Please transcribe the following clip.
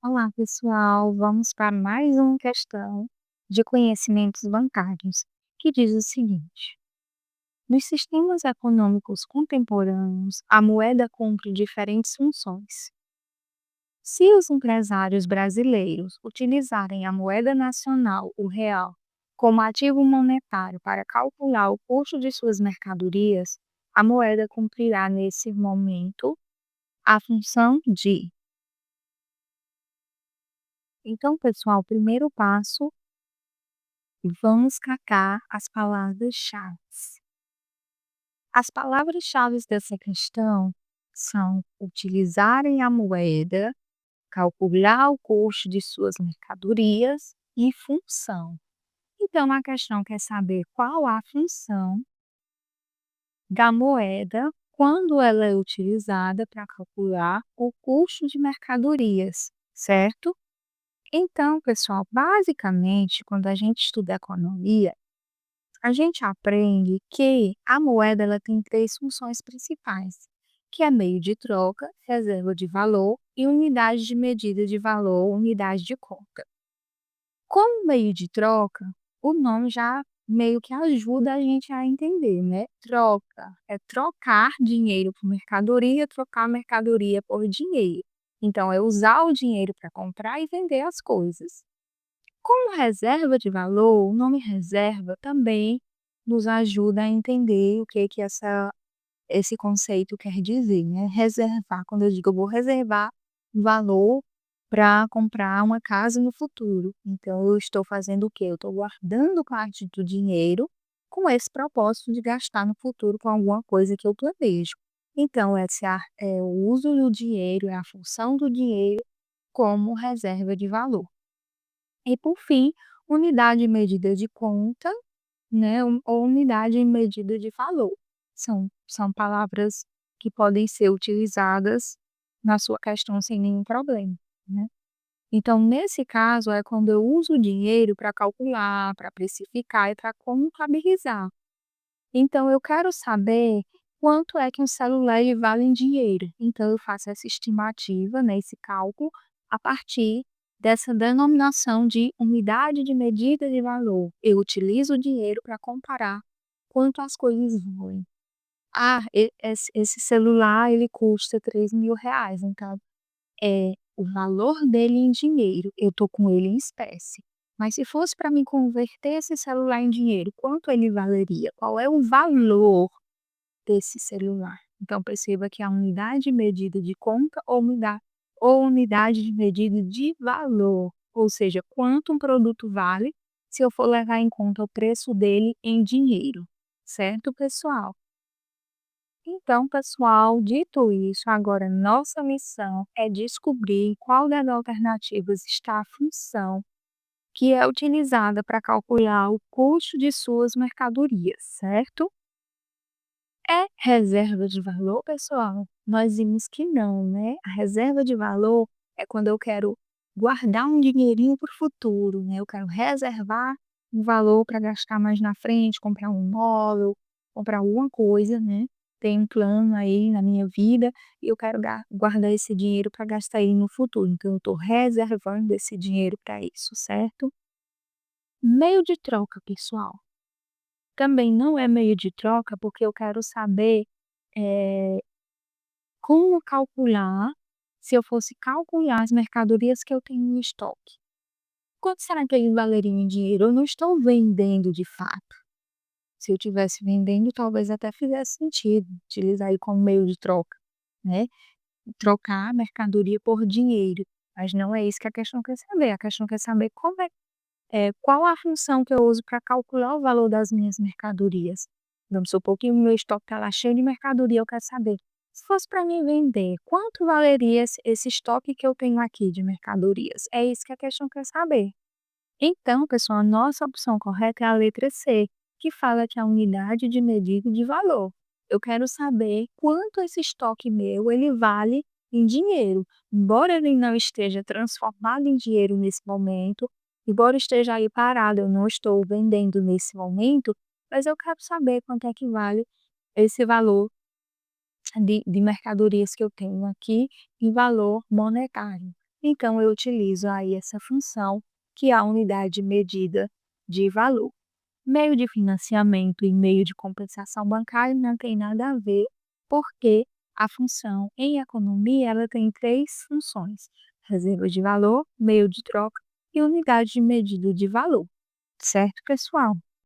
Olá, pessoal. Vamos para mais uma questão de conhecimentos bancários, que diz o seguinte: nos sistemas econômicos contemporâneos, a moeda cumpre diferentes funções. Se os empresários brasileiros utilizarem a moeda nacional, o real, como ativo monetário para calcular o custo de suas mercadorias, a moeda cumprirá nesse momento a função de. Então, pessoal, o primeiro passo. Vamos catar as palavras-chave. As palavras-chave dessa questão são utilizarem a moeda, calcular o custo de suas mercadorias e função. Então, a questão quer saber qual a função da moeda quando ela é utilizada para calcular o custo de mercadorias, certo? Então, pessoal, basicamente, quando a gente estuda economia, a gente aprende que a moeda ela tem três funções principais, que é meio de troca, reserva de valor e unidade de medida de valor, unidade de conta. Como meio de troca, o nome já meio que ajuda a gente a entender, né? Troca é trocar dinheiro por mercadoria, trocar mercadoria por dinheiro. Então, é usar o dinheiro para comprar e vender as coisas. Como reserva de valor, o nome reserva também nos ajuda a entender o que esse conceito quer dizer, né? Reservar, quando eu digo eu vou reservar valor para comprar uma casa no futuro. Então, eu estou fazendo o quê? Eu estou guardando parte do dinheiro com esse propósito de gastar no futuro com alguma coisa que eu planejo. Então, é o uso do dinheiro, é a função do dinheiro como reserva de valor. E por fim, unidade de medida de conta, né, ou unidade de medida de valor. São palavras que podem ser utilizadas na sua questão sem nenhum problema, né. Então, nesse caso, é quando eu uso o dinheiro para calcular, para precificar e para contabilizar. Então, eu quero saber quanto é que um celular ele vale em dinheiro. Então, eu faço essa estimativa, né, esse cálculo, a partir dessa denominação de unidade de medida de valor. Eu utilizo o dinheiro para comparar quanto as coisas valem. Ah, esse celular ele custa R$ 3.000, então é o valor dele em dinheiro, eu estou com ele em espécie. Mas se fosse para mim converter esse celular em dinheiro, quanto ele valeria? Qual é o valor desse celular? Então perceba que a unidade de medida de conta ou unidade de medida de valor, ou seja, quanto um produto vale se eu for levar em conta o preço dele em dinheiro, certo, pessoal? Então, pessoal, dito isso, agora nossa missão é descobrir qual das alternativas está a função que é utilizada para calcular o custo de suas mercadorias, certo? É reserva de valor, pessoal? Nós vimos que não, né? A reserva de valor é quando eu quero guardar um dinheirinho para o futuro, né? Eu quero reservar um valor para gastar mais na frente, comprar um imóvel, comprar alguma coisa, né? Tem um plano aí na minha vida e eu quero guardar esse dinheiro para gastar ele no futuro. Então, eu estou reservando esse dinheiro para isso, certo? Meio de troca, pessoal. Também não é meio de troca, porque eu quero saber eh, como calcular, se eu fosse calcular as mercadorias que eu tenho em estoque. Quanto será que eles valeriam em dinheiro? Eu não estou vendendo de fato. Se eu estivesse vendendo, talvez até fizesse sentido utilizar aí como meio de troca, né? Trocar a mercadoria por dinheiro. Mas não é isso que a questão quer saber. A questão quer saber qual a função que eu uso para calcular o valor das minhas mercadorias. Vamos supor que o meu estoque está lá cheio de mercadoria, eu quero saber, se fosse para mim vender, quanto valeria esse estoque que eu tenho aqui de mercadorias? É isso que a questão quer saber. Então, pessoal, a nossa opção correta é a letra C, que fala que é a unidade de medida de valor. Eu quero saber quanto esse estoque meu ele vale em dinheiro. Embora ele não esteja transformado em dinheiro nesse momento, embora esteja aí parado, eu não estou vendendo nesse momento, mas eu quero saber quanto é que vale esse valor de mercadorias que eu tenho aqui em valor monetário. então eu utilizo aí essa função, que é a unidade de medida de valor. Meio de financiamento e meio de compensação bancária não tem nada a ver, porque a função em economia ela tem três funções: reserva de valor, meio de troca e unidade de medida de valor. Certo, pessoal?